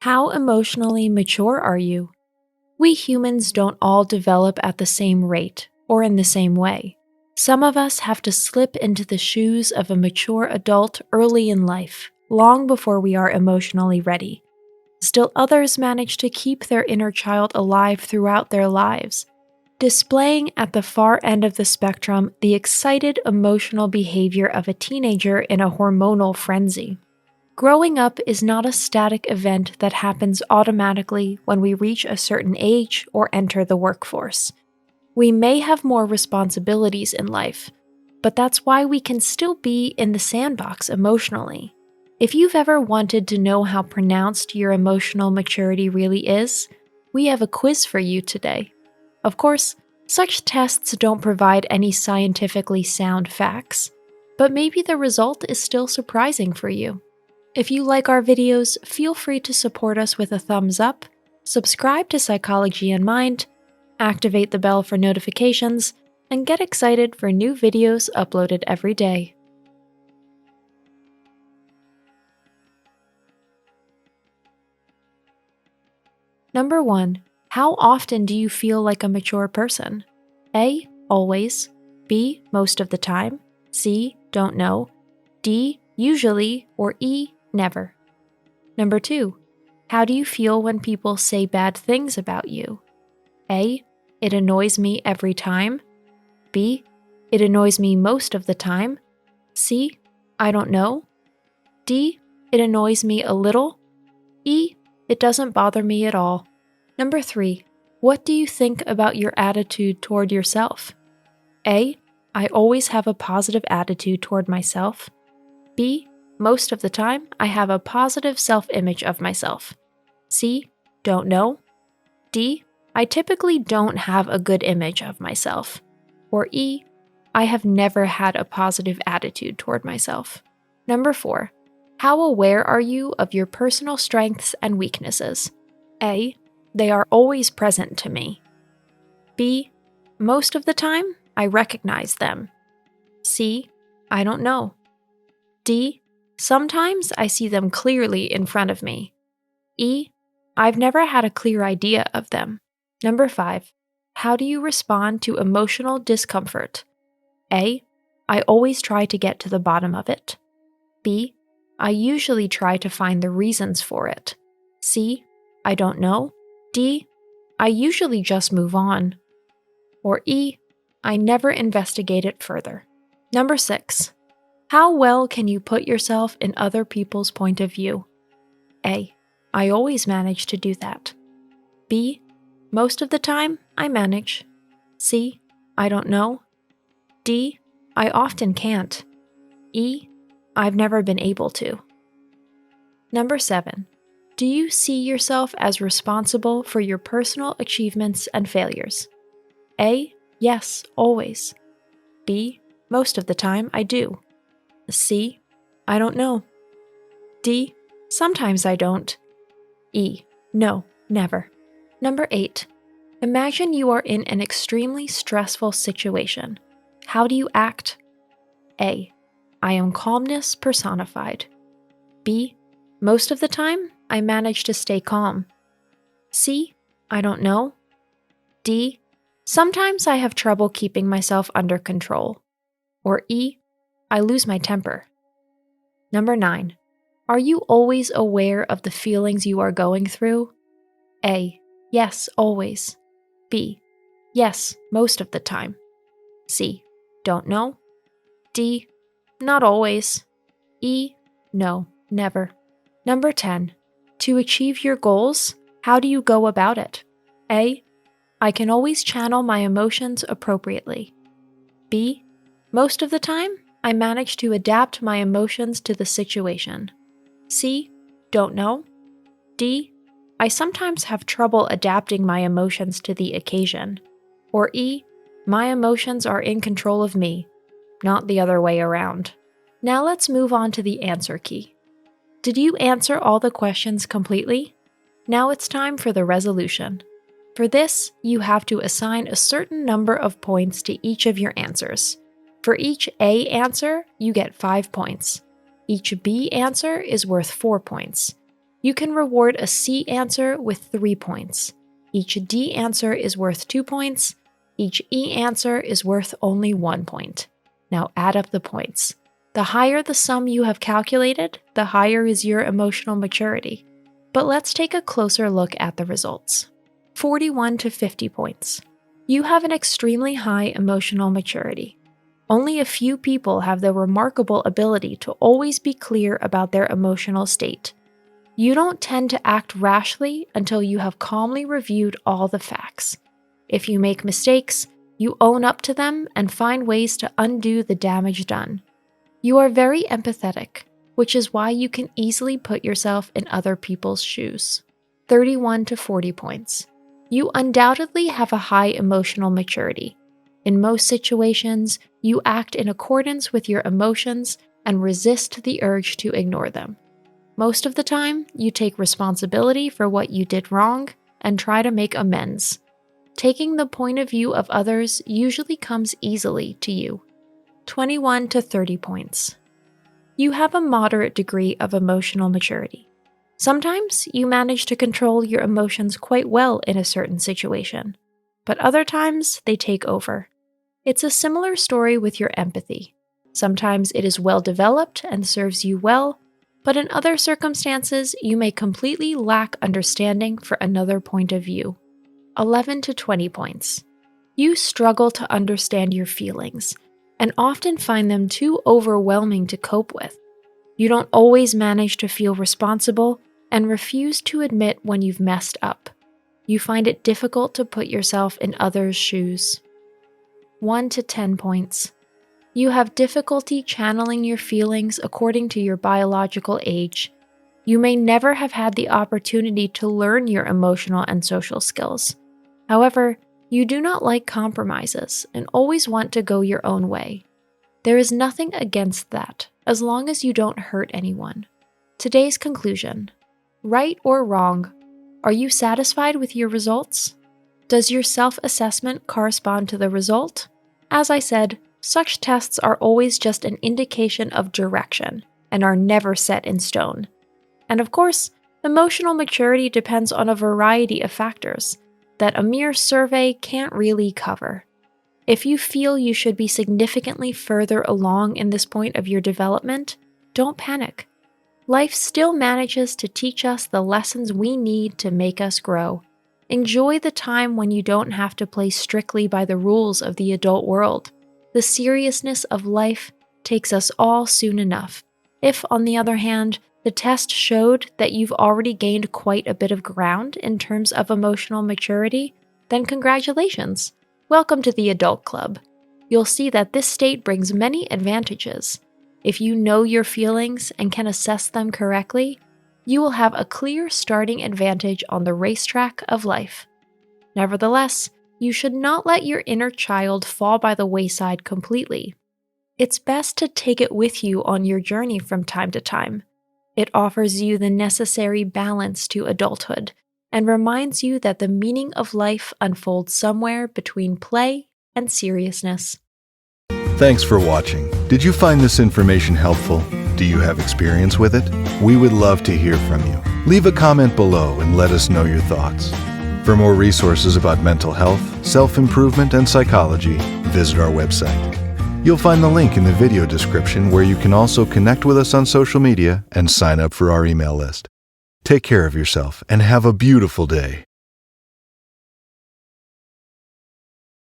How emotionally mature are you? We humans don't all develop at the same rate or in the same way. Some of us have to slip into the shoes of a mature adult early in life, long before we are emotionally ready. Still others manage to keep their inner child alive throughout their lives, displaying at the far end of the spectrum the excited emotional behavior of a teenager in a hormonal frenzy. Growing up is not a static event that happens automatically when we reach a certain age or enter the workforce. We may have more responsibilities in life, but that's why we can still be in the sandbox emotionally. If you've ever wanted to know how pronounced your emotional maturity really is, we have a quiz for you today. Of course, such tests don't provide any scientifically sound facts, but maybe the result is still surprising for you. If you like our videos, feel free to support us with a thumbs up, subscribe to Psychology in Mind, activate the bell for notifications, and get excited for new videos uploaded every day. Number 1. How often do you feel like a mature person? A. Always. B. Most of the time. C. Don't know. D. Usually. Or E. Never. Number 2. How do you feel when people say bad things about you? A. It annoys me every time. B. It annoys me most of the time. C. I don't know. D. It annoys me a little. E. It doesn't bother me at all. Number 3. What do you think about your attitude toward yourself? A. I always have a positive attitude toward myself. B. Most of the time, I have a positive self-image of myself. C. Don't know. D. I typically don't have a good image of myself. Or E. I have never had a positive attitude toward myself. Number 4. How aware are you of your personal strengths and weaknesses? A. They are always present to me. B. Most of the time, I recognize them. C. I don't know. D. Sometimes I see them clearly in front of me. E. I've never had a clear idea of them. Number 5. How do you respond to emotional discomfort? A. I always try to get to the bottom of it. B. I usually try to find the reasons for it. C. I don't know. D. I usually just move on. Or E. I never investigate it further. Number 6. How well can you put yourself in other people's point of view? A. I always manage to do that. B. Most of the time, I manage. C. I don't know. D. I often can't. E. I've never been able to. Number 7. Do you see yourself as responsible for your personal achievements and failures? A. Yes, always. B. Most of the time, I do. C. I don't know. D. Sometimes I don't. E. No, never. Number 8. Imagine you are in an extremely stressful situation. How do you act? A. I am calmness personified. B. Most of the time, I manage to stay calm. C. I don't know. D. Sometimes I have trouble keeping myself under control. Or E. I lose my temper. Number 9. Are you always aware of the feelings you are going through? A. Yes, always. B. Yes, most of the time. C. Don't know. D. Not always. E. No, never. Number 10. To achieve your goals, how do you go about it? A. I can always channel my emotions appropriately. B. Most of the time, I manage to adapt my emotions to the situation. C. Don't know. D. I sometimes have trouble adapting my emotions to the occasion. Or E. My emotions are in control of me, not the other way around. Now let's move on to the answer key. Did you answer all the questions completely? Now it's time for the resolution. For this, you have to assign a certain number of points to each of your answers. For each A answer, you get 5 points. Each B answer is worth 4 points. You can reward a C answer with 3 points. Each D answer is worth 2 points. Each E answer is worth only 1 point. Now add up the points. The higher the sum you have calculated, the higher is your emotional maturity. But let's take a closer look at the results. 41 to 50 points. You have an extremely high emotional maturity. Only a few people have the remarkable ability to always be clear about their emotional state. You don't tend to act rashly until you have calmly reviewed all the facts. If you make mistakes, you own up to them and find ways to undo the damage done. You are very empathetic, which is why you can easily put yourself in other people's shoes. 31 to 40 points. You undoubtedly have a high emotional maturity. In most situations, you act in accordance with your emotions and resist the urge to ignore them. Most of the time, you take responsibility for what you did wrong and try to make amends. Taking the point of view of others usually comes easily to you. 21 to 30 points. You have a moderate degree of emotional maturity. Sometimes you manage to control your emotions quite well in a certain situation, but other times they take over. It's a similar story with your empathy. Sometimes it is well developed and serves you well, but in other circumstances you may completely lack understanding for another point of view. 11 to 20 points. You struggle to understand your feelings and often find them too overwhelming to cope with. You don't always manage to feel responsible and refuse to admit when you've messed up. You find it difficult to put yourself in others' shoes. 1 to 10 points. You have difficulty channeling your feelings according to your biological age. You may never have had the opportunity to learn your emotional and social skills. However, you do not like compromises and always want to go your own way. There is nothing against that, as long as you don't hurt anyone. Today's conclusion. Right or wrong, are you satisfied with your results? Does your self-assessment correspond to the result? As I said, such tests are always just an indication of direction and are never set in stone. And of course, emotional maturity depends on a variety of factors that a mere survey can't really cover. If you feel you should be significantly further along in this point of your development, don't panic. Life still manages to teach us the lessons we need to make us grow. Enjoy the time when you don't have to play strictly by the rules of the adult world. The seriousness of life takes us all soon enough. If, on the other hand, the test showed that you've already gained quite a bit of ground in terms of emotional maturity, then congratulations. Welcome to the adult club. You'll see that this state brings many advantages. If you know your feelings and can assess them correctly, you will have a clear starting advantage on the racetrack of life. Nevertheless, you should not let your inner child fall by the wayside completely. It's best to take it with you on your journey from time to time. It offers you the necessary balance to adulthood and reminds you that the meaning of life unfolds somewhere between play and seriousness. Thanks for watching. Did you find this information helpful? Do you have experience with it? We would love to hear from you. Leave a comment below and let us know your thoughts. For more resources about mental health, self-improvement, and psychology, visit our website. You'll find the link in the video description where you can also connect with us on social media and sign up for our email list. Take care of yourself and have a beautiful day.